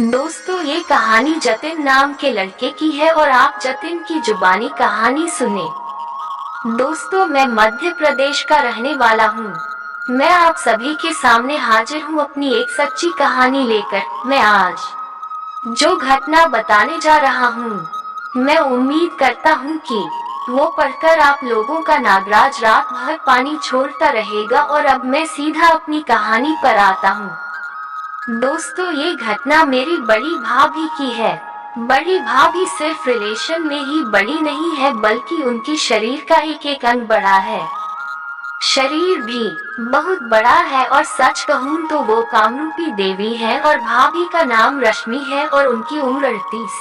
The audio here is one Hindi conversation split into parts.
दोस्तों, ये कहानी जतिन नाम के लड़के की है और आप जतिन की जुबानी कहानी सुने। दोस्तों, मैं मध्य प्रदेश का रहने वाला हूँ। मैं आप सभी के सामने हाजिर हूँ अपनी एक सच्ची कहानी लेकर। मैं आज जो घटना बताने जा रहा हूँ, मैं उम्मीद करता हूँ कि वो पढ़कर आप लोगों का नागराज रात भर पानी छोड़ता रहेगा। और अब मैं सीधा अपनी कहानी पर आता हूँ। दोस्तों, ये घटना मेरी बड़ी भाभी की है। बड़ी भाभी सिर्फ रिलेशन में ही बड़ी नहीं है, बल्कि उनकी शरीर का एक एक अंग बड़ा है। शरीर भी बहुत बड़ा है और सच कहूँ तो वो कामरूपी देवी है। और भाभी का नाम रश्मि है और उनकी उम्र 38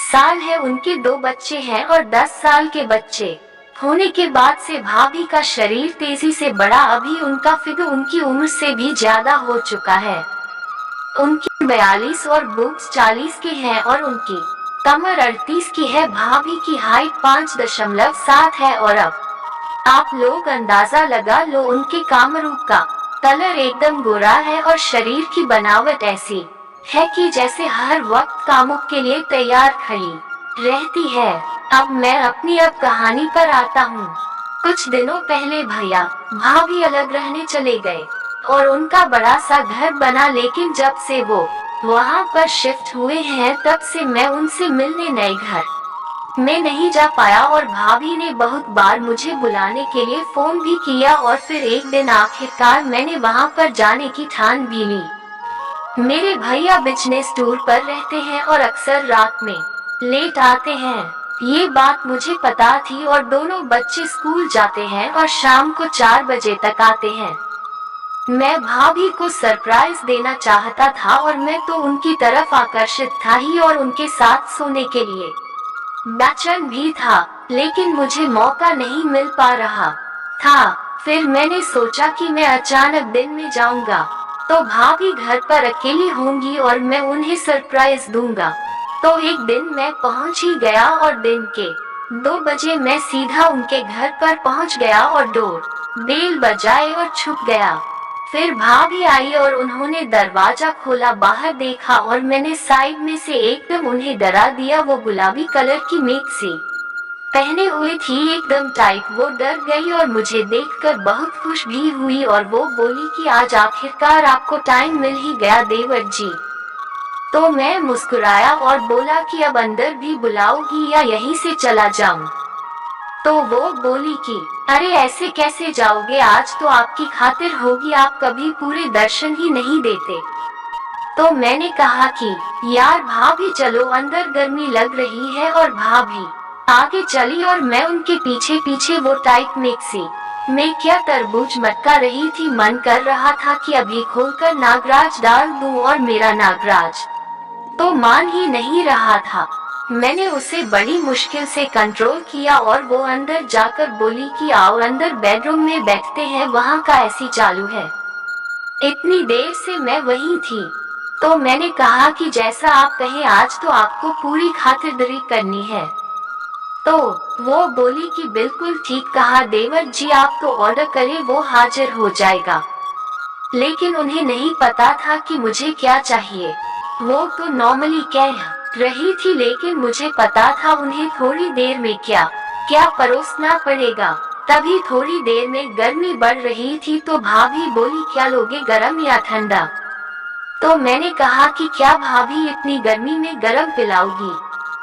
साल है। उनके 2 बच्चे हैं और 10 साल के बच्चे होने के बाद से भाभी का शरीर तेजी से बढ़ा। अभी उनका फिगर उनकी उम्र से भी ज्यादा हो चुका है। उनकी 42 और बूट्स 40 के हैं और उनकी कमर 38 की है। भाभी की हाइट 5.7 है। और अब आप लोग अंदाजा लगा लो, उनके कामरूप का कलर एकदम गोरा है और शरीर की बनावट ऐसी है कि जैसे हर वक्त कामुक के लिए तैयार खड़ी रहती है। अब मैं अपनी कहानी पर आता हूँ। कुछ दिनों पहले भैया भाभी अलग रहने चले गए और उनका बड़ा सा घर बना। लेकिन जब से वो वहाँ पर शिफ्ट हुए हैं, तब से मैं उनसे मिलने नए घर में नहीं जा पाया। और भाभी ने बहुत बार मुझे बुलाने के लिए फोन भी किया और फिर एक दिन आखिरकार मैंने वहाँ पर जाने की ठान भी ली। मेरे भैया बिजनेस टूर पर रहते हैं और अक्सर रात में लेट आते हैं। ये बात मुझे पता थी। और दोनों बच्चे स्कूल जाते हैं और शाम को 4 बजे तक आते हैं। मैं भाभी को सरप्राइज देना चाहता था और मैं तो उनकी तरफ आकर्षित था ही और उनके साथ सोने के लिए बेचैन भी था। लेकिन मुझे मौका नहीं मिल पा रहा था। फिर मैंने सोचा कि मैं अचानक दिन में जाऊंगा तो भाभी घर पर अकेली होंगी और मैं उन्हें सरप्राइज दूंगा। तो एक दिन मैं पहुंच ही गया और दिन के 2 बजे मैं सीधा उनके घर पर पहुंच गया और डोर बेल बजाए और छुप गया। फिर भाभी आई और उन्होंने दरवाजा खोला, बाहर देखा और मैंने साइड में से एकदम उन्हें डरा दिया। वो गुलाबी कलर की मैक्सी पहने हुए थी, एकदम टाइट। वो डर गई और मुझे देखकर बहुत खुश भी हुई और वो बोली कि आज आखिरकार आपको टाइम मिल ही गया देवर जी। तो मैं मुस्कुराया और बोला कि अब अंदर भी बुलाओगी या यहीं से चला जाऊं। तो वो बोली कि अरे ऐसे कैसे जाओगे, आज तो आपकी खातिर होगी, आप कभी पूरे दर्शन ही नहीं देते। तो मैंने कहा कि यार भाभी चलो अंदर, गर्मी लग रही है। और भाभी आगे चली और मैं उनके पीछे पीछे। वो टाइट मैक्सी में क्या तरबूज मटका रही थी। मन कर रहा था कि अभी खोलकर नागराज डाल दूं और मेरा नागराज तो मान ही नहीं रहा था। मैंने उसे बड़ी मुश्किल से कंट्रोल किया और वो अंदर जाकर बोली कि आओ अंदर बेडरूम में बैठते हैं, वहाँ का एसी चालू है। इतनी देर से मैं वहीं थी। तो मैंने कहा कि जैसा आप कहें, आज तो आपको पूरी खातिरदारी करनी है। तो वो बोली कि बिल्कुल ठीक कहा देवर जी, आप तो ऑर्डर करें, वो हाजिर हो जाएगा। लेकिन उन्हें नहीं पता था कि मुझे क्या चाहिए। वो तो नॉर्मली कह रही थी, लेकिन मुझे पता था उन्हें थोड़ी देर में क्या क्या परोसना पड़ेगा। तभी थोड़ी देर में गर्मी बढ़ रही थी। तो भाभी बोली क्या लोगे, गरम या ठंडा? तो मैंने कहा कि क्या भाभी इतनी गर्मी में गरम पिलाओगी?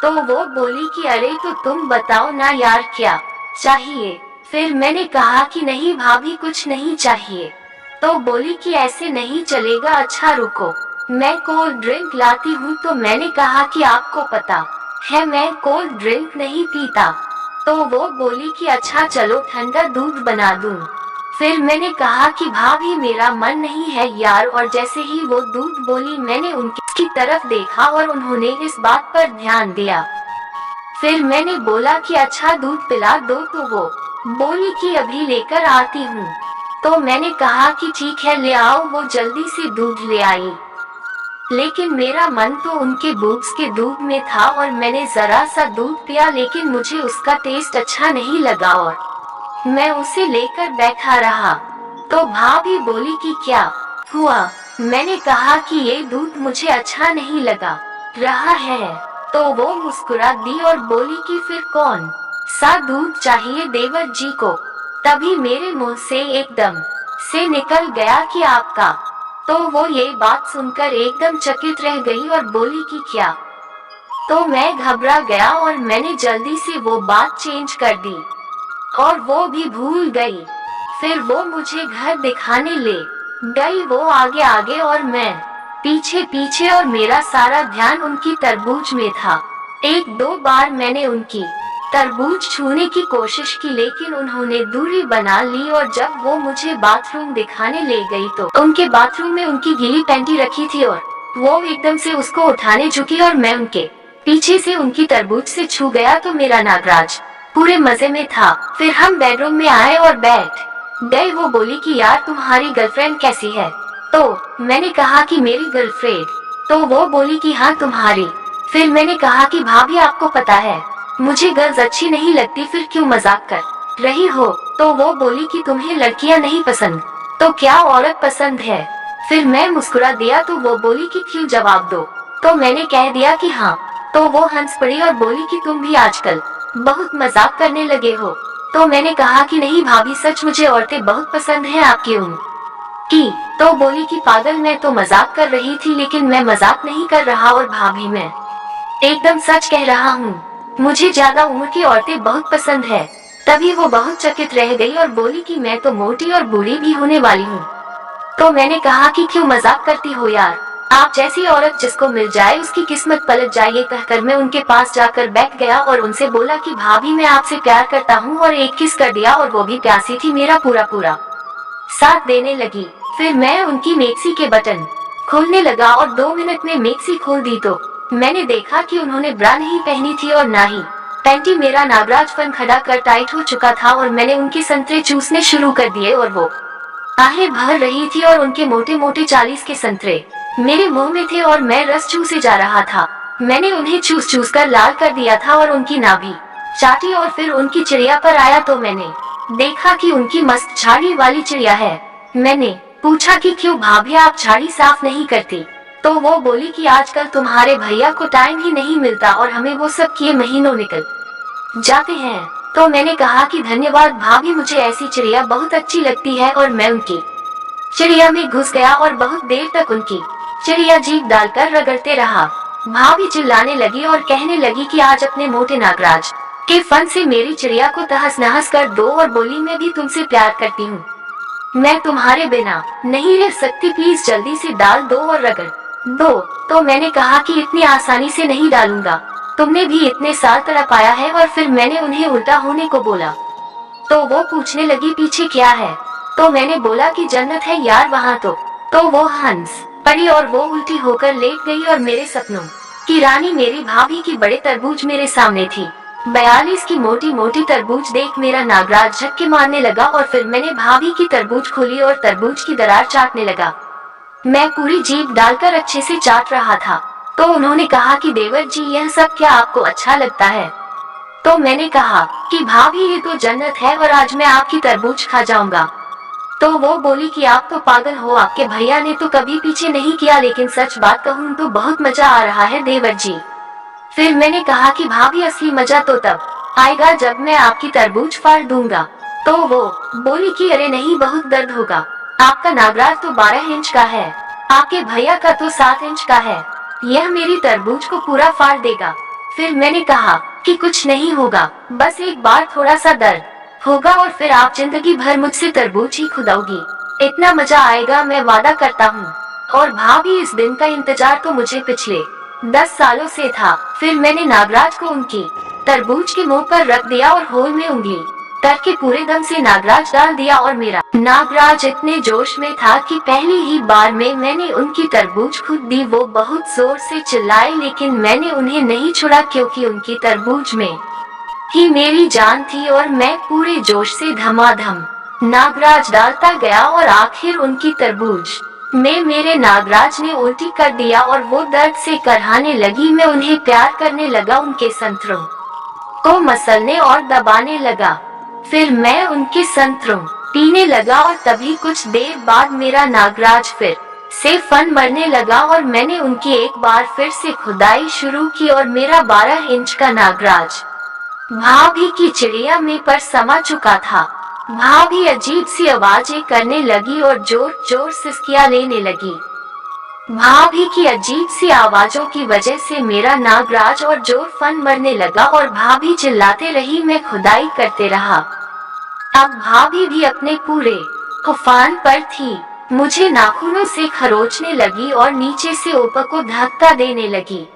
तो वो बोली कि अरे तो तुम बताओ ना यार, क्या चाहिए? फिर मैंने कहा कि नहीं भाभी, कुछ नहीं चाहिए। तो बोली कि ऐसे नहीं चलेगा, अच्छा रुको मैं कोल्ड ड्रिंक लाती हूँ। तो मैंने कहा कि आपको पता है मैं कोल्ड ड्रिंक नहीं पीता। तो वो बोली कि अच्छा चलो ठंडा दूध बना दूँ। फिर मैंने कहा कि भाभी मेरा मन नहीं है यार। और जैसे ही वो दूध बोली, मैंने उनकी तरफ देखा और उन्होंने इस बात पर ध्यान दिया। फिर मैंने बोला कि अच्छा दूध पिला दो। तो वो बोली कि अभी लेकर आती हूँ। तो मैंने कहा कि ठीक है ले आओ। वो जल्दी से दूध ले आई। लेकिन मेरा मन तो उनके बूट्स के दूध में था और मैंने जरा सा दूध पिया, लेकिन मुझे उसका टेस्ट अच्छा नहीं लगा और मैं उसे लेकर बैठा रहा। तो भाभी बोली कि क्या हुआ? मैंने कहा कि ये दूध मुझे अच्छा नहीं लगा रहा है। तो वो मुस्कुरा दी और बोली कि फिर कौन सा दूध चाहिए देवर जी को। तभी मेरे मुंह से एकदम से निकल गया कि आपका। तो वो ये बात सुनकर एकदम चकित रह गई और बोली कि क्या। तो मैं घबरा गया और मैंने जल्दी से वो बात चेंज कर दी और वो भी भूल गई। फिर वो मुझे घर दिखाने ले गई, वो आगे आगे और मैं पीछे पीछे, और मेरा सारा ध्यान उनकी तरबूज में था। एक दो बार मैंने उनकी तरबूज छूने की कोशिश की लेकिन उन्होंने दूरी बना ली, और जब वो मुझे बाथरूम दिखाने ले गई तो उनके बाथरूम में उनकी गीली पैंटी रखी थी और वो एकदम से उसको उठाने झुकी और मैं उनके पीछे से उनकी तरबूज से छू गया तो मेरा नागराज पूरे मजे में था। फिर हम बेडरूम में आए और बैठ गए। वो बोली कि यार तुम्हारी गर्लफ्रेंड कैसी है। तो मैंने कहा कि मेरी गर्लफ्रेंड। तो वो बोली कि हाँ तुम्हारी। फिर मैंने कहा कि भाभी आपको पता है मुझे गर्ल्स अच्छी नहीं लगती, फिर क्यों मजाक कर रही हो। तो वो बोली कि तुम्हें लड़कियां नहीं पसंद तो क्या औरत पसंद है। फिर मैं मुस्कुरा दिया तो वो बोली कि क्यों जवाब दो। तो मैंने कह दिया कि हाँ। तो वो हंस पड़ी और बोली कि तुम भी आजकल बहुत मजाक करने लगे हो। तो मैंने कहा कि नहीं भाभी सच मुझे औरतें बहुत पसंद हैं आपकी उम्र की। तो बोली कि पागल मैं तो मजाक कर रही थी, लेकिन मैं मजाक नहीं कर रहा और भाभी मैं एकदम सच कह रहा हूँ, मुझे ज्यादा उम्र की औरतें बहुत पसंद है। तभी वो बहुत चकित रह गई और बोली कि मैं तो मोटी और बूढ़ी भी होने वाली हूँ। तो मैंने कहा कि क्यों मजाक करती हो यार, आप जैसी औरत जिसको मिल जाए उसकी किस्मत पलट जाए। ये कहकर मैं उनके पास जाकर बैठ गया और उनसे बोला कि भाभी मैं आपसे प्यार करता हूँ, और एक किस कर दिया और वो भी प्यासी थी, मेरा पूरा पूरा साथ देने लगी। फिर मैं उनकी मैक्सी के बटन खोलने लगा और 2 मिनट में मैक्सी खोल दी तो मैंने देखा कि उन्होंने ब्रा नहीं पहनी थी और ना ही पैंटी। मेरा नागराज फन खड़ा कर टाइट हो चुका था और मैंने उनके संतरे चूसने शुरू कर दिए और वो आहें भर रही थी और उनके मोटे मोटे 40 के संतरे मेरे मुंह में थे और मैं रस चूसे जा रहा था। मैंने उन्हें चूस चूस कर लाल कर दिया था और उनकी नाभि चाटी और फिर उनकी चिड़िया पर आया तो मैंने देखा कि उनकी मस्त झाड़ी वाली चिड़िया है। मैंने पूछा कि क्यों भाभी आप झाड़ी साफ नहीं करती। तो वो बोली कि आजकल तुम्हारे भैया को टाइम ही नहीं मिलता और हमें वो सब किए महीनों निकल जाते हैं। तो मैंने कहा कि धन्यवाद भाभी, मुझे ऐसी चिड़िया बहुत अच्छी लगती है, और मैं उनकी चिड़िया में घुस गया और बहुत देर तक उनकी चिड़िया जीभ डालकर रगड़ते रहा। भाभी चिल्लाने लगी और कहने लगी कि आज अपने मोटे नागराज के फन से मेरी चिड़िया को तहस नहस कर दो, और बोली मैं भी तुमसे प्यार करती हूँ, मैं तुम्हारे बिना नहीं रह सकती, प्लीज जल्दी से डाल दो और रगड़ दो। तो मैंने कहा कि इतनी आसानी से नहीं डालूंगा, तुमने भी इतने साल तड़पाया है। और फिर मैंने उन्हें उल्टा होने को बोला तो वो पूछने लगी पीछे क्या है। तो मैंने बोला कि जन्नत है यार वहाँ। तो वो हंस पड़ी और वो उल्टी होकर लेट गई और मेरे सपनों की रानी मेरी भाभी की बड़े तरबूज मेरे सामने थी। 42 की मोटी मोटी तरबूज देख मेरा नागराज झटके मारने लगा और फिर मैंने भाभी की तरबूज खोली और तरबूज की दरार चाटने लगा। मैं पूरी जीभ डालकर अच्छे से चाट रहा था। तो उन्होंने कहा कि देवर जी यह सब क्या आपको अच्छा लगता है। तो मैंने कहा कि भाभी ये तो जन्नत है और आज मैं आपकी तरबूज खा जाऊंगा। तो वो बोली कि आप तो पागल हो, आपके भैया ने तो कभी पीछे नहीं किया, लेकिन सच बात कहूँ तो बहुत मजा आ रहा है देवर जी। फिर मैंने कहा कि भाभी असली मजा तो तब आएगा जब मैं आपकी तरबूज फाड़ दूंगा। तो वो बोली कि अरे नहीं बहुत दर्द होगा, आपका नागराज तो 12 इंच का है, आपके भैया का तो 7 इंच का है, यह मेरी तरबूज को पूरा फाड़ देगा। फिर मैंने कहा कि कुछ नहीं होगा, बस एक बार थोड़ा सा दर्द होगा और फिर आप जिंदगी भर मुझसे तरबूज ही खुदाओगी, इतना मजा आएगा मैं वादा करता हूँ। और भाभी इस दिन का इंतजार तो मुझे पिछले 10 सालों से था। फिर मैंने नागराज को उनकी तरबूज के मुंह पर रख दिया और होल में उंगली करके पूरे दम से नागराज डाल दिया और मेरा नागराज इतने जोश में था कि पहली ही बार में मैंने उनकी तरबूज खुद दी। वो बहुत जोर से चिल्लाए लेकिन मैंने उन्हें नहीं छोड़ा क्योंकि उनकी तरबूज में ही मेरी जान थी और मैं पूरे जोश से धमाधम नागराज डालता गया और आखिर उनकी तरबूज में मेरे नागराज ने उल्टी कर दिया और वो दर्द से करहाने लगी। मैं उन्हें प्यार करने लगा, उनके संतरों को मसलने और दबाने लगा, फिर मैं उनके संतरों पीने लगा और तभी कुछ देर बाद मेरा नागराज फिर से फन मरने लगा और मैंने उनकी एक बार फिर से खुदाई शुरू की और मेरा 12 इंच का नागराज भाभी की चिड़िया में पर समा चुका था। भाभी अजीब सी आवाजें करने लगी और जोर जोर सिसकियां लेने लगी। भाभी की अजीब सी आवाजों की वजह से मेरा नागराज और जोर फन मरने लगा और भाभी चिल्लाते रही, मैं खुदाई करते रहा। अब भाभी भी अपने पूरे उफान पर थी। मुझे नाखूनों से खरोचने लगी और नीचे से ऊपर को धक्का देने लगी।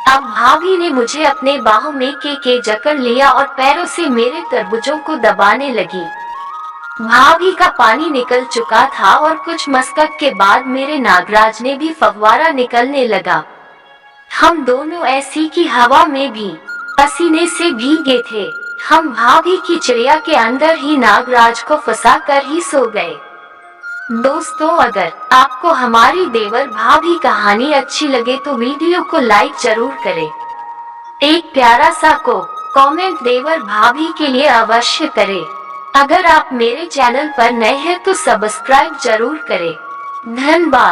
अब भाभी ने मुझे अपने बाहों में के जकड़ लिया और पैरों से मेरे तरबुजों को दबाने लगी। भाभी का पानी निकल चुका था और कुछ मशक्कत के बाद मेरे नागराज ने भी फव्वारा निकलने लगा। हम दोनों ऐसी की हवा में भी पसीने से भीगे थे। हम भाभी की चिड़िया के अंदर ही नागराज को फंसा कर ही सो गए। दोस्तों, अगर आपको हमारी देवर भाभी कहानी अच्छी लगे तो वीडियो को लाइक जरूर करें। एक प्यारा सा कमेंट देवर भाभी के लिए अवश्य करें। अगर आप मेरे चैनल पर नए हैं तो सब्सक्राइब जरूर करें। धन्यवाद।